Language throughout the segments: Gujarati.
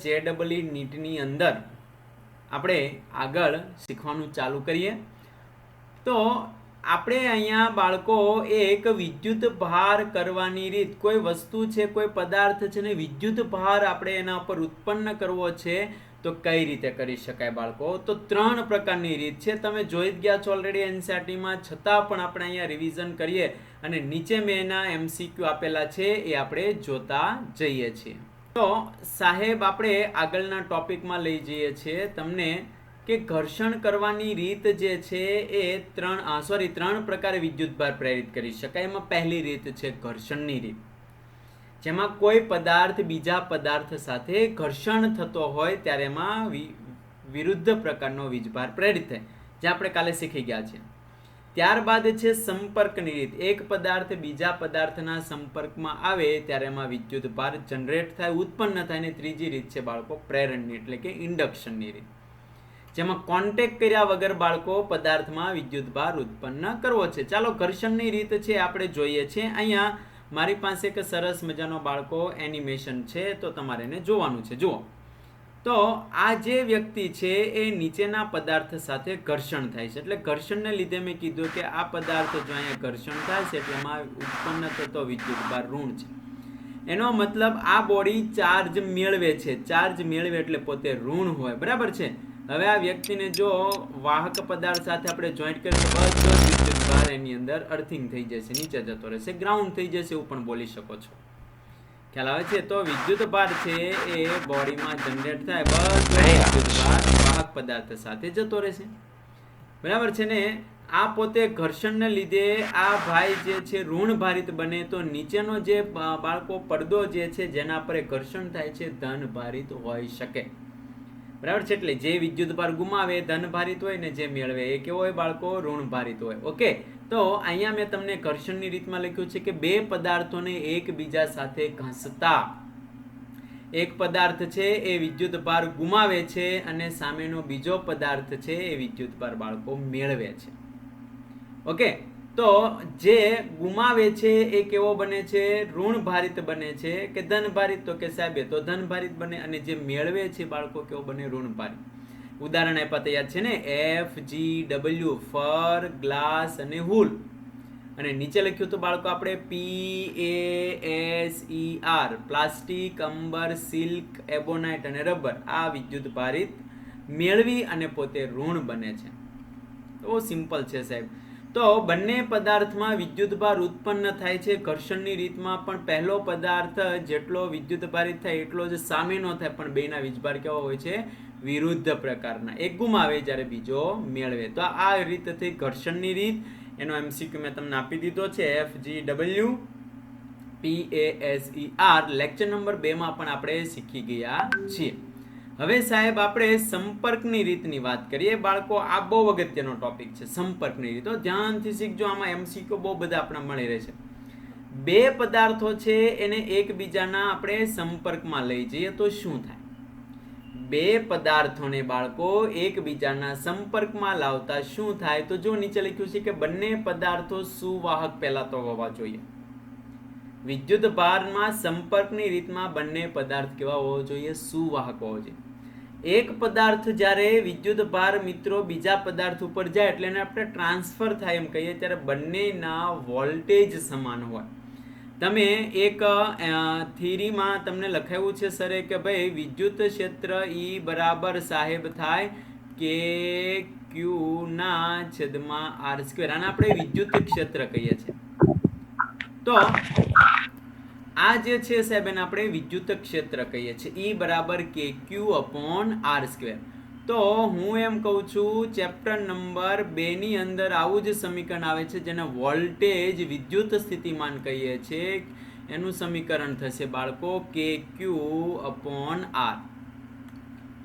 JEE નીટની અંદર આપણે આગળ શીખવાનું ચાલુ કરીએ તો આપણે અહીંયા બાળકો એક વિદ્યુત ભાર કરવાની રીત, કોઈ વસ્તુ છે, કોઈ પદાર્થ છે ને વિદ્યુત ભાર આપણે એના ઉપર ઉત્પન્ન કરવો છે તો કઈ રીતે કરી શકાય બાળકો? તો 3 પ્રકારની રીત છે. તમે જોઈ જ ગયા છો ઓલરેડી એનસીઈઆરટીમાં, છતાં પણ આપણે અહીંયા રિવિઝન કરીએ અને નીચે મેં એના MCQ આપેલા છે એ આપણે જોતા જઈએ છીએ. તો સાહેબ આપણે આગળના ટોપિકમાં લઈ જઈએ છીએ તમને કે ઘર્ષણ કરવાની રીત જે છે એ 3 પ્રકારે વિદ્યુતભાર પ્રેરિત કરી શકાય. એમાં પહેલી રીત છે ઘર્ષણની રીત, જેમાં કોઈ પદાર્થ બીજા પદાર્થ સાથે ઘર્ષણ થતો હોય ત્યારે એમાં વિરુદ્ધ પ્રકારનો વીજભાર પ્રેરિત થાય, જે આપણે કાલે શીખી ગયા છે. ત્યારબાદ છે સંપર્કની રીત, એક પદાર્થ બીજા પદાર્થના સંપર્કમાં આવે ત્યારે એમાં વિદ્યુતભાર જનરેટ થાય, ઉત્પન્ન થાય. ને ત્રીજી રીત છે બાળકો પ્રેરણની, એટલે કે ઇન્ડક્શનની રીત, જેમાં કોન્ટેક્ટ કર્યા વગર બાળકો પદાર્થમાં વિદ્યુતભાર ઉત્પન્ન કરવો છે. ચાલો ઘર્ષણની રીત છે આપણે જોઈએ છીએ. અહીંયા મારી પાસે એક સરસ મજાનો બાળકો એનિમેશન છે, તો તમારે એને જોવાનું છે. જુઓ તો આ જે વ્યક્તિ છે એ નીચેના પદાર્થ સાથે ઘર્ષણ થાય છે, એટલે ઘર્ષણને લીધે મેં કીધું કે આ પદાર્થ જો અહીંયા ઘર્ષણ થાય છે એટલે એમાં ઉત્પન્ન થતો વિદ્યુતભાર ઋણ છે. એનો મતલબ આ બોડી ચાર્જ મેળવે છે, ચાર્જ મેળવે એટલે પોતે ઋણ હોય, બરાબર છે. હવે આ વ્યક્તિને જો વાહક પદાર્થ સાથે આપણે જોઈન્ટ કરીએ તો બધો વિદ્યુતભાર એની અંદર અર્થિંગ થઈ જશે, નીચે જતો રહેશે, ગ્રાઉન્ડ થઈ જશે, એવું પણ બોલી શકો છો. ખ્યાલ આવે છે? તો વિદ્યુતભાર છે એ બોડીમાં જનરેટ થાય, બધો વિદ્યુતભાર વાહક પદાર્થ સાથે જતો રહેશે, બરાબર છે ને. આ પોતે ઘર્ષણને લીધે આ ભાઈ જે છે ઋણ ભારિત બને, તો નીચેનો જે બાળકો પડદો જે છે જેના પર ઘર્ષણ થાય છે ધન ભારિત હોઈ શકે, બરાબર છે. એટલે જે વિદ્યુતભાર ગુમાવે ધન ભારિત હોય ને જે મેળવે એ કેવો હોય બાળકો? ઋણ ભારિત હોય. ઓકે, તો અહીંયા મેં તમને ઘર્ષણની રીતમાં લખ્યું છે કે બે પદાર્થોને એકબીજા સાથે ઘસતા એક પદાર્થ છે એ વિદ્યુતભાર ગુમાવે છે અને સામેનો બીજો પદાર્થ છે એ વિદ્યુતભાર બાળકો મેળવે છે. ઓકે, તો જે ગુમાવે છે એ કેવો બને છે? ઋણ ભારિત બને છે કે ધન ભારિત? તો કે સાહેબ તો ધન ભારિત બને. અને જે મેળવે છે બાળકો કેવો બને? ઋણ ભારિત. ઉદાહરણ આપ્યા તૈયાર છે ને, FGW ફર, ગ્લાસ અને વૂલ. અને નીચે લખ્યું તો બાળકો આપણે PASER પ્લાસ્ટિક, અંબર, સિલ્ક, એબોનાઇટ અને રબર આ વિદ્યુત ભારિત મેળવી અને પોતે ઋણ બને છે. તો સિમ્પલ છે સાહેબ. તો બંને પદાર્થમાં વિદ્યુતભાર ઉત્પન્ન થાય છે ઘર્ષણની રીતમાં, પણ પહેલો પદાર્થ જેટલો વિદ્યુતભારિત થાય એટલો જ સામેનો થાય, પણ બેના વીજભાર કેવા હોય છે? વિરુદ્ધ પ્રકારના. એક ગુમાવે જ્યારે બીજો મેળવે. તો આ રીત થઈ ઘર્ષણની રીત. એનો MCQ મેં તમને આપી દીધો છે, FGW PASER લેક્ચર નંબર 2 માં પણ આપણે શીખી ગયા છીએ. હવે સાહેબ આપણે સંપર્કની રીતની વાત કરીએ બાળકો. આ બહુ અગત્યનો ટોપિક છે, સંપર્કની રીત. તો ધ્યાનથી શીખજો, આમાં MCQ બહુ બધા આપણે મળી રહે છે. બે પદાર્થો છે એને એકબીજાના આપણે સંપર્કમાં લઈ જઈએ તો શું થાય? બે પદાર્થોને બાળકો એકબીજાના સંપર્કમાં લાવતા શું થાય? તો જો નીચે લખ્યું છે કે બંને પદાર્થો સુવાહક પહેલા તો હોવા જોઈએ. વિદ્યુતભારમાં સંપર્કની રીતમાં બંને પદાર્થ કેવા હોવો જોઈએ? સુવાહક હોવો જોઈએ. એક પદાર્થ જ્યારે વિદ્યુતભાર મિત્રો બીજા પદાર્થ ઉપર જાય એટલે એને આપણે ટ્રાન્સફર થાય એમ કહીએ, ત્યારે બંનેના વોલ્ટેજ સમાન હોય. તમે એક થિયરીમાં તમને લખાયું છે સરે કે ભાઈ વિદ્યુત ક્ષેત્ર E બરાબર સાહેબ થાય KQ/R². આને આપણે વિદ્યુત ક્ષેત્ર કહીએ છીએ. તો આ જે છે સાહેબ એને આપણે વિદ્યુત ક્ષેત્ર કહીએ છીએ. E બરાબર KQ/R². તો હું એમ કહું છું ચેપ્ટર નંબર 2 ની અંદર આવું જ સમીકરણ આવે છે જેને વોલ્ટેજ વિદ્યુત સ્થિતિમાન કહીએ છીએ. એનું સમીકરણ થશે બાળકો KQ/R.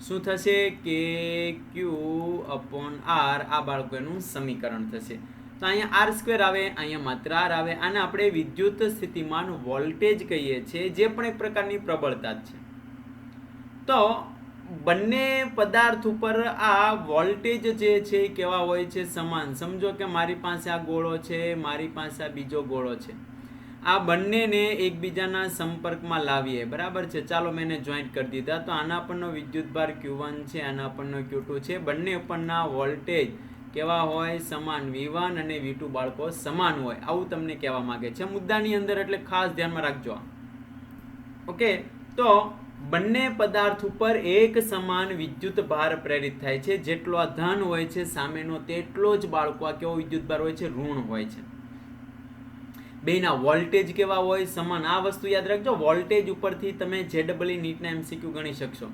શું થશે? KQ/R. આ બાળકો એનું સમીકરણ થશે. તો અહીંયા R² આવે, અહીંયા માત્ર R આવે. આને આપણે વિદ્યુત સ્થિતિમાન વોલ્ટેજ કહીએ છીએ, જે પણ એક પ્રકારની પ્રબળતા છે. તો બંને પદાર્થ ઉપર આ વોલ્ટેજ જે છે કેવા હોય છે? સમાન. સમજો કે મારી પાસે આ ગોળો છે, મારી પાસે આ બીજો ગોળો છે. આ બંનેને એકબીજાના સંપર્કમાં લાવીએ, બરાબર છે. ચાલો મેં એને જોઈન્ટ કરી દીધા. તો આના પરનો વિદ્યુતભાર Q1 છે, આના પરનો Q2 છે. બંને ઉપરના વોલ્ટેજ કેવા હોય? સમાન. V1 અને V2 બાળકો સમાન હોય, આવું તમને કહેવા માંગે છે મુદ્દાની અંદર, એટલે ખાસ ધ્યાનમાં રાખજો. ઓકે, તો બંને પદાર્થ ઉપર એક સમાન વિદ્યુત ભાર પ્રેરિત થાય છે. જેટલો આ ધન હોય છે સામેનો, તેટલો જ બાળકો આ કેવો વિદ્યુત ભાર હોય છે? ઋણ હોય છે. બેના વોલ્ટેજ કેવા હોય? સમાન. આ વસ્તુ યાદ રાખજો. વોલ્ટેજ ઉપરથી તમે JEE નીટના MCQ ગણી શકશો.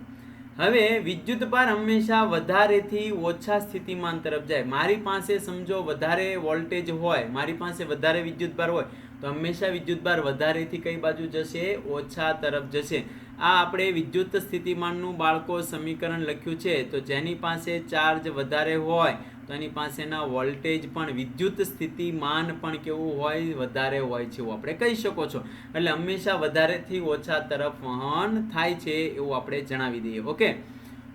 હવે વિદ્યુત ભાર હંમેશા વધારેથી ઓછા સ્થિતિમાન તરફ જાય. મારી પાસે સમજો વધારે વોલ્ટેજ હોય, મારી પાસે વધારે વિદ્યુત ભાર હોય, તો હંમેશા વિદ્યુત ભાર વધારેથી કઈ બાજુ જશે? ઓછા તરફ જશે. આ આપણે વિદ્યુત સ્થિતિમાનનું બાળકો સમીકરણ લખ્યું છે. તો જેની પાસે ચાર્જ વધારે હોય તો એની પાસેના વોલ્ટેજ પણ, વિદ્યુત સ્થિતિમાન પણ કેવું હોય? વધારે હોય છે, એવું આપણે કહી શકો છો. એટલે હંમેશા વધારેથી ઓછા તરફ વહન થાય છે, એવું આપણે જણાવી દઈએ. ઓકે,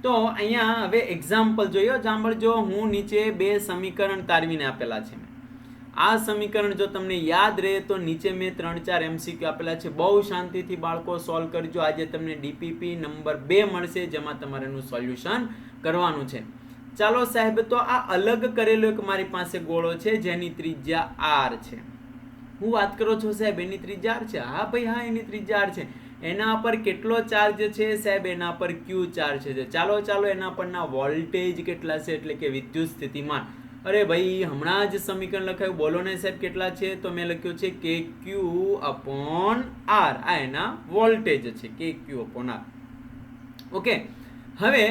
તો અહીંયા હવે એક્ઝામ્પલ જોઈએ. સાંભળજો, હું નીચે બે સમીકરણ તારવીને આપેલા છે. આ સમીકરણ જો તમને યાદ રહે તો નીચે મેં 3-4 MCQ આપેલા છે. બહુ શાંતિથી બાળકો સોલ્વ કરજો. આજે તમને DPP નંબર 2 મળશે, જેમાં તમારે એનું સોલ્યુશન કરવાનું છે. ચાલો સાહેબ, તો આ અલગ કરેલો એક મારી પાસે ગોળો છે જેની ત્રિજ્યા R છે. હું વાત કરો છો સાહેબ, એની ત્રિજ્યા R છે? હા ભાઈ હા, એની ત્રિજ્યા R છે. એના પર કેટલો ચાર્જ છે સાહેબ? એના પર Q ચાર્જ છે. ચાલો એના પરના વોલ્ટેજ કેટલા છે, એટલે કે વિદ્યુત સ્થિતિમાન. અરે ભાઈ, હમણાં જ સમીકરણ લખાયું, બોલો ને સાહેબ કેટલા છે? તો મેં લખ્યું છે KQ/R. આ એના વોલ્ટેજ છે, KQ/R. ઓકે, હવે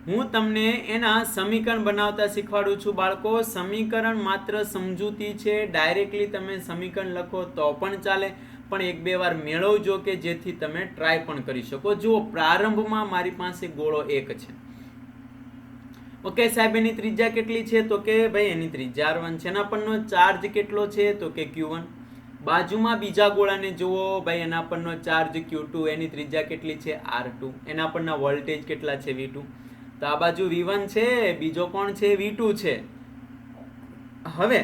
હું તમને એના સમીકરણ બનાવતા શીખવાડું છું બાળકો. સમીકરણ માત્ર સમજૂતી છે. ડાયરેક્ટલી તમે સમીકરણ લખો તો પણ ચાલે, પણ 1-2 વાર મેળવજો કે જેથી તમે ટ્રાય પણ કરી શકો. જુઓ, પ્રારંભમાં મારી પાસે ગોળો 1 છે. ઓકે સાહેબ, એની ત્રિજ્યા કેટલી છે? તો કે ભાઈ એની ત્રિજ્યા R1 છે. એના પરનો ચાર્જ કેટલો છે? તો કે Q1. બાજુમાં બીજા ગોળાને જુઓ ભાઈ, એના પરનો ચાર્જ Q2, એની ત્રિજ્યા કેટલી છે? R2. એના પરના વોલ્ટેજ કેટલા છે? V2. તો આ બાજુ V1 છે, બીજો કોણ છે? V2 છે. હવે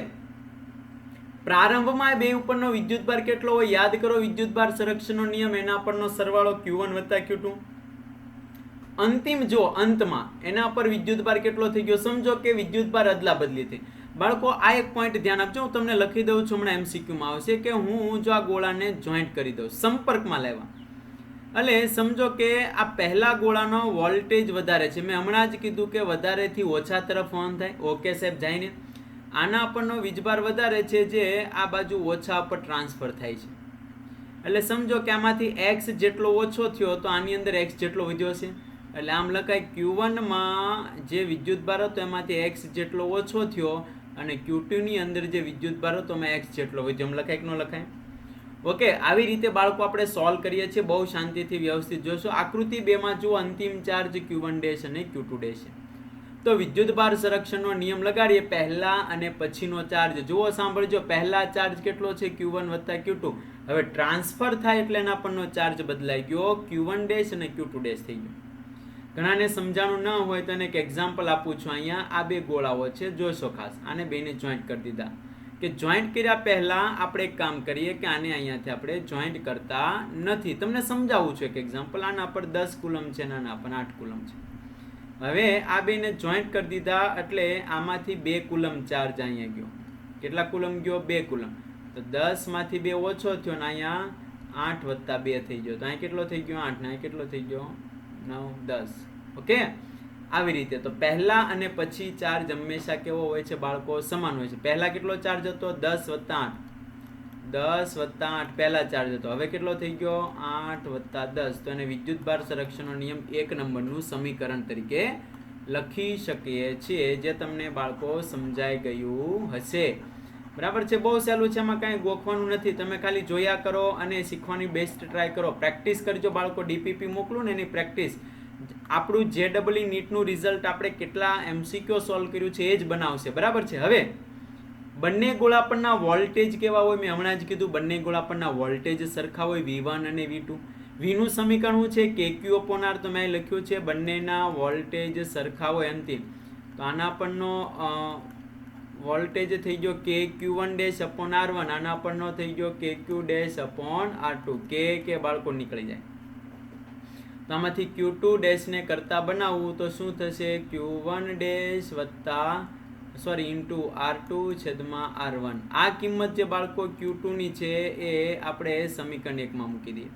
પ્રારંભમાં બે ઉપરનો વિદ્યુતભાર કેટલો હોય? યાદ કરો, વિદ્યુતભાર સંરક્ષણનો નિયમ, એના પરનો સરવાળો Q1 + Q2. અંતિમ જો અંતમાં એના પર વિદ્યુતભાર કેટલો થઈ ગયો? સમજો કે વિદ્યુતભાર અદલા બદલી થઈ. બાળકો આ એક પોઈન્ટ ધ્યાન આપજો, હું તમને લખી દઉં છું, હમણાં MCQ માં આવશે કે હું જો આ ગોળાને જોઈન્ટ કરી દઉં, સંપર્કમાં લેવા, એટલે સમજો કે આ પહેલા ગોળાનો વોલ્ટેજ વધારે છે. મેં હમણાં જ કીધું કે વધારેથી ઓછા તરફ વહન થાય. ઓકે સાહેબ, જાઈને આના પરનો વીજભાર વધારે છે, જે આ બાજુ ઓછા પર ટ્રાન્સફર થાય છે. એટલે સમજો કે આમાંથી x જેટલો ઓછો થયો તો આની અંદર x જેટલો વધ્યો છે. એટલે આમ લખાય Q1 માં જે વિદ્યુતભાર હતો એમાંથી x જેટલો ઓછો થયો, અને Q2 ની અંદર જે વિદ્યુતભાર હતો એમાં x જેટલો વધ્યો. એમ લખાય કે ન લખાય? ઓકે, આવી રીતે બાળકો આપણે સોલ્વ કરીએ છીએ. બહુ શાંતિથી વ્યવસ્થિત જોશો. આકૃતિ 2 માં જુઓ, અંતિમ ચાર્જ Q1' અને Q2' છે. તો વિદ્યુતભાર સંરક્ષણનો નિયમ લગાડીએ. પહેલા અને પછીનો ચાર્જ જુઓ, સાંભળજો. પહેલા ચાર્જ કેટલો છે? Q1 + Q2. હવે ટ્રાન્સફર થાય એટલે એના પરનો ચાર્જ બદલાઈ ગયો, Q1' અને Q2' થઈ ગયો. ઘણાને સમજાણું ન હોય તો એને એક એક્ઝામ્પલ આપું છું. અહીંયા આ બે ગોળાઓ છે, જોશો ખાસ. આને બેને જોઈન્ટ કરી દીધા. કે જોઈન્ટ કર્યા પહેલા આપણે એક કામ કરીએ કે આને અહીંયાથી આપણે જોઈન્ટ કરતા નથી. તમને સમજાવું છું એક એક્ઝામ્પલ. આના પર 10 કુલમ છે, આના પર 8 કુલમ છે. હવે આ બેને જોઈન્ટ કરી દીધા એટલે આમાંથી 2 કુલમ ચાર્જ અહીંયા ગયો. કેટલા કુલમ ગયો? 2 કુલમ. તો 10 માંથી 2 ઓછો થયો, ને અહીંયા 8 + 2 થઈ ગયો. તો અહીં કેટલો થઈ ગયો? 8. ને અહીં કેટલો થઈ ગયો? 9, 10. ઓકે, આવી રીતે. તો પહેલા અને પછી ચાર્જ હંમેશા કેવો હોય છે બાળકો? સમાન હોય છે. પહેલા કેટલો ચાર્જ હતો? 10 + 8. 10 + 8 પહેલા ચાર્જ હતો. હવે કેટલો થઈ ગયો? 8 + 10. તો એને વિદ્યુતભાર સંરક્ષણનો નિયમ 1 નંબરનું સમીકરણ તરીકે લખી શકીએ છીએ, જે તમને બાળકો સમજાઈ ગયું હશે. બરાબર છે? બહુ સહેલું છે, એમાં કાંઈ ગોખવાનું નથી. તમે ખાલી જોયા કરો અને શીખવાની બેસ્ટ ટ્રાય કરો. પ્રેક્ટિસ કરજો બાળકો. DPP મોકલું ને એની પ્રેક્ટિસ. આપણું JEE નીટનું રિઝલ્ટ આપણે કેટલા MCQ સોલ્વ કર્યું છે એ જ બનાવશે. બરાબર છે? હવે બંને ગોળા પરના વોલ્ટેજ કેવા હોય? મેં હમણાં જ કીધું, બંને ગોળા પરના વોલ્ટેજ સરખા હોય, V1 અને V2. Vનું સમીકરણ શું છે? KQ/R. તો મેં લખ્યું છે બંનેના વોલ્ટેજ સરખા હોય અંતિમ. તો આના પરનો વોલ્ટેજ થઈ ગયો કે Q1 ડેશ અપોન R1, આના પરનો થઈ ગયો કે Q ડેશ અપોન R2, કે બાળકો નીકળી જાય. તો આમાંથી Q2 ડેશ ને કરતા બનાવવું તો શું થશે? Q1 ડેશ વત્તા ઇન્ટુ R2 છેદમાં R1. આ કિંમત જે બાળકો Q2 ની છે એ આપણે સમીકરણ 1 માં મૂકી દઈએ.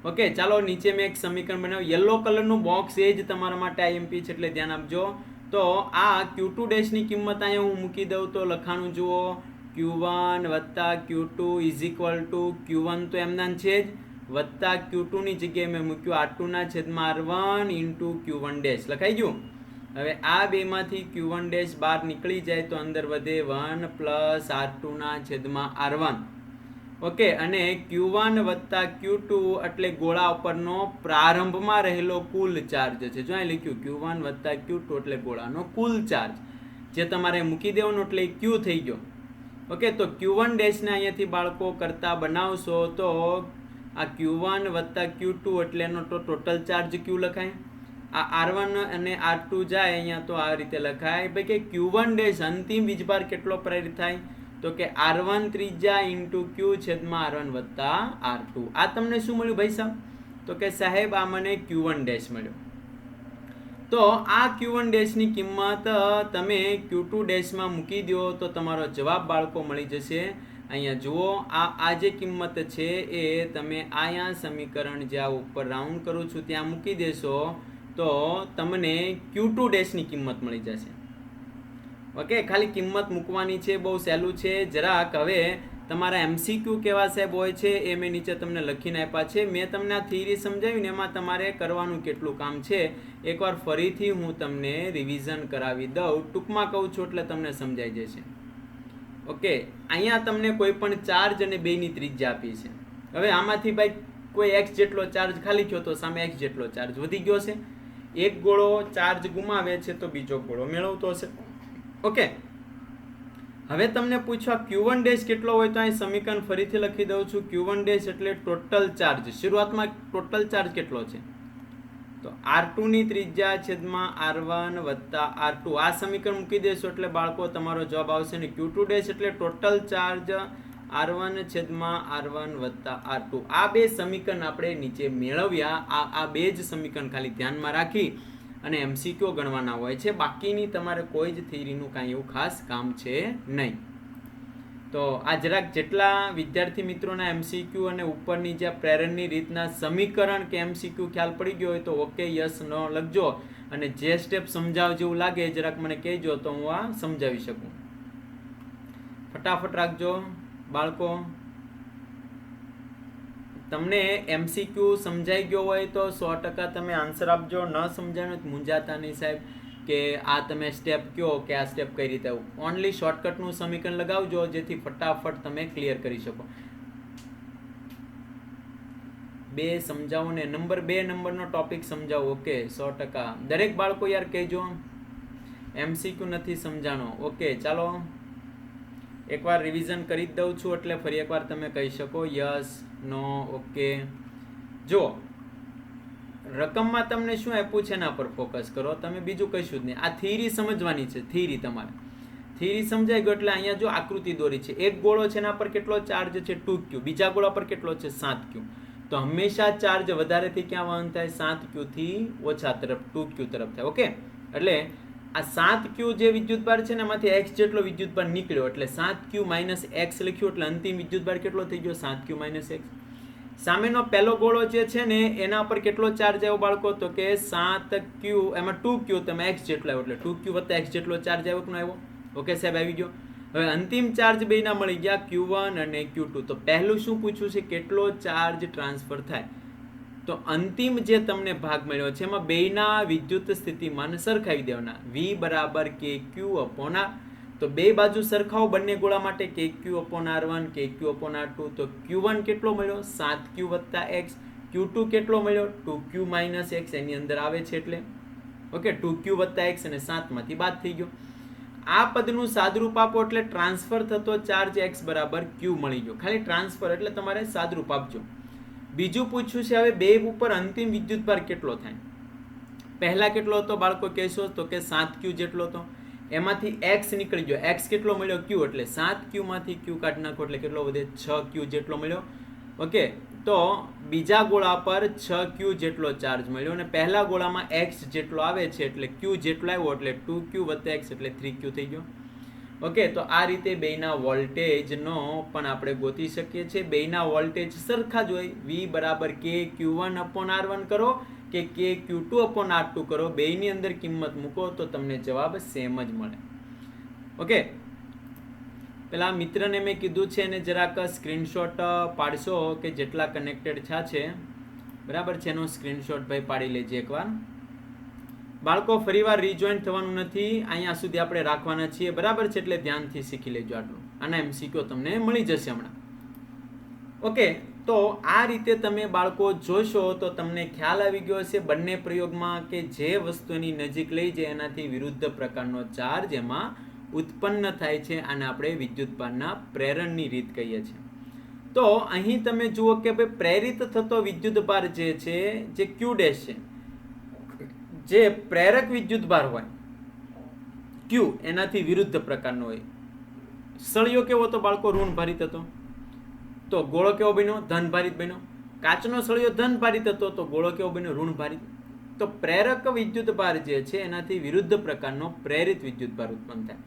ઓકે, ચાલો નીચે મેં એક સમીકરણ બનાવ્યું. યલો કલરનું બોક્સ એ જ તમારા માટે IMP છે, એટલે ધ્યાન આપજો. તો આ Q2 ડેશની કિંમત અહીંયા હું મૂકી દઉં તો લખાણું જુઓ, Q1 વત્તા Q2 is equal to Q1 તો એમના છે જ, વત્તા Q2 ની જગ્યાએ મેં મૂક્યું R2 ના છેદમાં R1 ઇન્ટુ Q1 ડેશ. લખાઈ ગયું? હવે આ બેમાંથી Q1 ડેશ બહાર નીકળી જાય તો અંદર વધે 1 પ્લસ R2 ના છેદમાં R1. ઓકે, અને Q1 વત્તા Q2 એટલે ગોળા ઉપરનો પ્રારંભમાં રહેલો કુલ ચાર્જ છે. જો અહીં લખ્યું Q1 વત્તા Q2 એટલે ગોળાનો કુલ ચાર્જ, જે તમારે મૂકી દેવાનો એટલે Q થઈ ગયો. ઓકે, તો Q1 ડેશને અહીંયાથી બાળકો કરતા બનાવશો તો આ Q1 વત્તા Q2 એટલે એનો તો ટોટલ ચાર્જ Q લખાય. આ R1 અને R2 જાય અહીંયા તો આ રીતે લખાય ભાઈ કે Q1 ડેશ અંતિમ વીજભાર કેટલો પ્રેરિત થાય? તો કે R1 ત્રિજ્યા ઇન્ટુ Q છેદમાં R1 વત્તા R2. આ તમને શું મળ્યું ભાઈ સાહેબ? તો કે સાહેબ આ મને Q1 ડેશ મળ્યો. તો આ Q1 ડેશની કિંમત તમે Q2 ડેશમાં મૂકી દો તો તમારો જવાબ બાળકો મળી જશે. અહીંયા જુઓ, આ જે કિંમત છે એ તમે અહીંયા સમીકરણ જ્યાં ઉપર રાઉન્ડ કરું છું ત્યાં મૂકી દેશો તો તમને Q2 ડેશની કિંમત મળી જશે. ઓકે, ખાલી કિંમત મૂકવાની છે, બહુ સહેલું છે. જરાક હવે તમારા MCQ કેવા સાહેબ હોય છે એ મેં નીચે તમને લખીને આપ્યા છે. મેં તમને આ થિયરી સમજાવી ને એમાં તમારે કરવાનું કેટલું કામ છે એકવાર ફરીથી હું તમને રિવિઝન કરાવી દઉં. ટૂંકમાં કહું છું એટલે તમને સમજાઈ જશે. ઓકે, અહીંયા તમને કોઈ પણ ચાર્જ અને બેની ત્રિજ્યા આપી છે. હવે આમાંથી ભાઈ કોઈ x જેટલો ચાર્જ ખાલી થયો તો સામે x જેટલો ચાર્જ વધી ગયો છે. એક ગોળો ચાર્જ ગુમાવે છે તો બીજો ગોળો મેળવતો હશે. ઓકે, હવે તમને પૂછવા Q1 ડેશ કેટલો હોય તો અહીં સમીકરણ ફરીથી લખી દઉં છું. Q1 ડેશ એટલે ટોટલ ચાર્જ. શરૂઆતમાં ટોટલ ચાર્જ કેટલો છે? તો R2 ની ત્રિજ્યા છેદમાં R1 વત્તા R2. આ સમીકરણ મૂકી દેશો એટલે બાળકો તમારો જવાબ આવશે ને Q2 ડેશ એટલે ટોટલ ચાર્જ R1 છેદમાં R1 વત્તા R2. આ બે સમીકરણ આપણે નીચે મેળવ્યા. આ બે જ સમીકરણ ખાલી ધ્યાનમાં રાખી અને MCQ ગણવાના હોય છે. બાકીની તમારે કોઈ જ થિયરીનું કાંઈ એવું ખાસ કામ છે નહીં. તો આ જરાક જેટલા વિદ્યાર્થી મિત્રોના MCQ અને ઉપરની જે પ્રેરણની રીતના સમીકરણ કે MCQ ખ્યાલ પડી ગયો હોય તો ઓકે યસ નો લખજો, અને જે સ્ટેપ સમજાવ જેવું લાગે જરાક મને કહેજો તો હું આ સમજાવી શકું. ફટાફટ રાખજો બાળકો. તમને MCQ સમજાઈ ગયો હોય તો 100% તમે આન્સર આપજો. ન સમજાય તો મૂંઝાતા નહીં સાહેબ કે આ તમે સ્ટેપ કયો કે આ સ્ટેપ કઈ રીતે. ઓનલી શોર્ટકટનું સમીકરણ લગાવજો જેથી ફટાફટ તમે ક્લિયર કરી શકો. 2 સમજાવો ને નંબર 2 નંબરનો ટોપિક સમજાવો. ઓકે, 100%. દરેક બાળકો યાર કહેજો MCQ નથી સમજાણો. ઓકે, ચાલો એકવાર રિવિઝન કરી જ દઉં છું એટલે ફરી એકવાર તમે કહી શકો યસ નો. ઓકે, જો રકમમાં તમને શું આપ્યું છે એના પર ફોકસ કરો, તમે બીજું કશું જ નહીં. આ થિયરી સમજવાની છે. થિયરી તમારે થિયરી સમજાઈ ગયો એટલે અહીંયા જો આકૃતિ દોરી છે. એક ગોળો છે એના પર કેટલો ચાર્જ છે 2Q, બીજા ગોળા પર કેટલો છે 7Q. તો હંમેશા ચાર્જ વધારેથી ક્યાં વહન થાય? 7Q થી ઓછા તરફ 2Q તરફ થાય. ઓકે, એટલે આ 7Q જે વિદ્યુતભાર છે ને એમાંથી x જેટલો વિદ્યુતભાર નીકળ્યો એટલે 7Q માઇનસ x લખ્યું એટલે અંતિમ વિદ્યુતભાર કેટલો થઈ ગયો? 7Q minus x. સામેનો પહેલો ગોળો જે છે ને એના પર કેટલો ચાર્જ આવ્યો બાળકો? તો કે 7Q, એમાં 2Q તમે x જેટલો આવ્યો એટલે 2Q વત્તા x જેટલો ચાર્જ આવ્યો કે ન આવ્યો? ઓકે સાહેબ, આવી ગયો. હવે અંતિમ ચાર્જ બેના મળી ગયા Q1 અને Q2. તો પહેલું શું પૂછ્યું છે? કેટલો ચાર્જ ટ્રાન્સફર થાય? તો અંતિમ જે તમને ભાગ મળ્યો છે એમાં બેના વિદ્યુત સ્થિતિમાન સરખાવી દેવાના. V બરાબર KQ અપોન R. તો બે બાજુ સરખાવો બંને ગોળા માટે, KQ upon R1 KQ upon R2. તો Q1 કેટલો મળ્યો? 7Q વત્તા x. Q2 કેટલો મળ્યો? 2Q minus x. એની અંદર આવે છે એટલે ઓકે 2Q વત્તા x અને 7 માંથી બાદ થઈ ગયો. આ પદનું સાદરૂપ આપો એટલે ટ્રાન્સફર થતો ચાર્જ x બરાબર Q મળી ગયો. ખાલી ટ્રાન્સફર એટલે તમારે સાદરૂપ આપજો. બીજું પૂછ્યું છે હવે બે ઉપર અંતિમ વિદ્યુતભાર કેટલો થાય? પહેલા કેટલો હતો બાળકો કહેશો? તો કે 7Q જેટલો હતો. એમાંથી એક્સ નીકળી ગયો, એક્સ કેટલો મળ્યો ક્યુ, એટલે 7Q માંથી ક્યુ કાઢી નાખો એટલે કેટલો વધે 6Q જેટલો મળ્યો. ઓકે, તો બીજા ગોળા પર 6Q જેટલો ચાર્જ મળ્યો અને પહેલા ગોળામાં x જેટલો આવે છે એટલે Q જેટલો આવ્યો એટલે 2Q + x એટલે 3Q થઈ ગયો. ઓકે, તો આ રીતે બેયના વોલ્ટેજનો પણ આપણે ગોતી શકીએ છીએ. બેયના વોલ્ટેજ સરખા જ હોય. V = K Q1/R1 કરો કે K Q2/R2 કરો, બેયની અંદર કિંમત મૂકો તો તમને જવાબ સેમ જ મળે. ઓકે, પેલા મિત્રને મેં કીધું છે એને જરાક સ્ક્રીનશોટ પાડશો કે જેટલા કનેક્ટેડ છે, બરાબર છે, એનો સ્ક્રીનશોટ ભાઈ પાડી લેજે એકવાર. બાળકો ફરીવાર રીજોઈન થવાનું નથી, અહીંયા સુધી આપણે રાખવાના છીએ, બરાબર છે, એટલે ધ્યાનથી શીખી લેજો આટલું. આના MCQ તમને મળી જશે હમણાં. ઓકે, તો આ રીતે તમે બાળકો જોશો તો તમને ખ્યાલ આવી ગયો હશે બંને પ્રયોગમાં કે જે વસ્તુની નજીક લઈ જાય એનાથી વિરુદ્ધ પ્રકારનો ચાર્જ એમાં ઉત્પન્ન થાય છે, અને આપણે વિદ્યુતભારના પ્રેરણની રીત કહીએ છીએ. તો અહીં તમે જુઓ કે ભાઈ પ્રેરિત થતો વિદ્યુતભાર જે છે, જે Q' છે, જે પ્રેરક વિદ્યુતભાર હોય Q એનાથી વિરુદ્ધ પ્રકારનો હોય. સળિયો કેવો હતો બાળકો? ઋણભારિત હતો. તો ગોળો કેવો બન્યો? ધનભારિત બન્યો. કાચનો સળિયો ધનભારિત હતો તો ગોળો કેવો બન્યો? ઋણભારિત. તો પ્રેરક વિદ્યુતભાર જે છે એનાથી વિરુદ્ધ પ્રકારનો પ્રેરિત વિદ્યુતભાર ઉત્પન્ન થાય.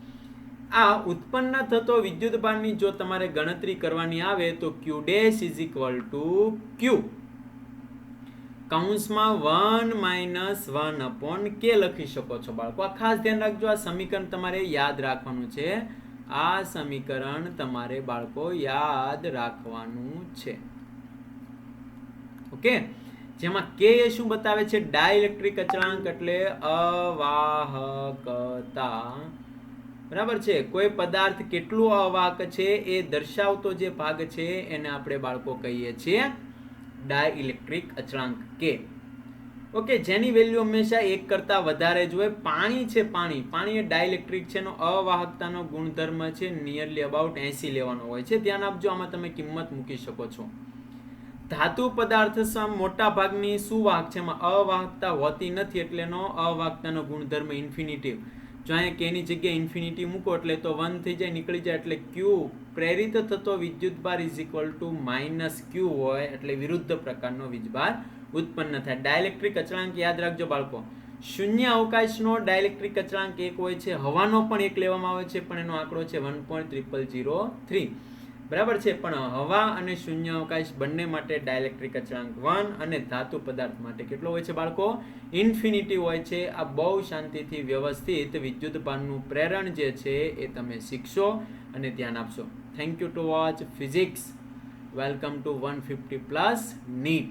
આ ઉત્પન્ન થતો વિદ્યુતભારની જો તમારે ગણતરી કરવાની આવે તો Q' = Q કૌંસમાં 1 - 1/K લખી શકો છો બાળકો. આ ખાસ ધ્યાન રાખજો, આ સમીકરણ તમારે યાદ રાખવાનું છે. આ સમીકરણ તમારે બાળકો યાદ રાખવાનું છે. ઓકે, જેમાં K એ શું બતાવે છે? ડાઇલેક્ટ્રિક અચળાંક એટલે અવાહકતા, બરાબર છે. કોઈ પદાર્થ કેટલું અવાહક છે એ દર્શાવતો જે ભાગ છે એને આપણે બાળકો કહીએ છીએ ડાઇલેક્ટ્રિક અચળાંક K. ઓકે, જેની વેલ્યુ હંમેશા 1 કરતા વધારે જ હોય. પાણી છે, પાણી એ ડાઇલેક્ટ્રિક છે, એનો અવાહકતાનો ગુણધર્મ છે નિયરલી અબાઉટ 80 લેવાનો હોય છે. ધ્યાન આપજો, આમાં તમે કિંમત મૂકી શકો છો. ધાતુ પદાર્થ મોટા ભાગની સુવાહક છે, એમાં અવાહકતા હોતી નથી એટલે એનો અવાહકતાનો ગુણધર્મ ઇન્ફિનિટિવ. જો અહીંયા K ની જગ્યાએ ઇન્ફિનિટી મૂકો એટલે તો 1 થઈ જાય, નીકળી જાય, એટલે Q પ્રેરિત થતો વિદ્યુતભાર = -Q હોય એટલે વિરુદ્ધ પ્રકારનો વીજભાર ઉત્પન્ન થાય. ડાઇલેક્ટ્રિક અચળાંક યાદ રાખજો બાળકો. શૂન્ય અવકાશનો ડાઇલેક્ટ્રિક અચળાંક 1 હોય છે. હવાનો પણ 1 લેવામાં આવે છે પણ એનો આંકડો છે 1.0003, બરાબર છે. પણ હવા અને શૂન્ય અવકાશ બંને માટે ડાઇલેક્ટ્રિક અચળાંક 1 અને ધાતુ પદાર્થ માટે કેટલો હોય છે બાળકો? ઇન્ફિનિટી હોય છે. આ બહુ શાંતિથી વ્યવસ્થિત વિદ્યુતભારનું પ્રેરણ જે છે એ તમે શીખશો અને ધ્યાન આપશો. Thank you two watch physics. Welcome to 150+ NEET.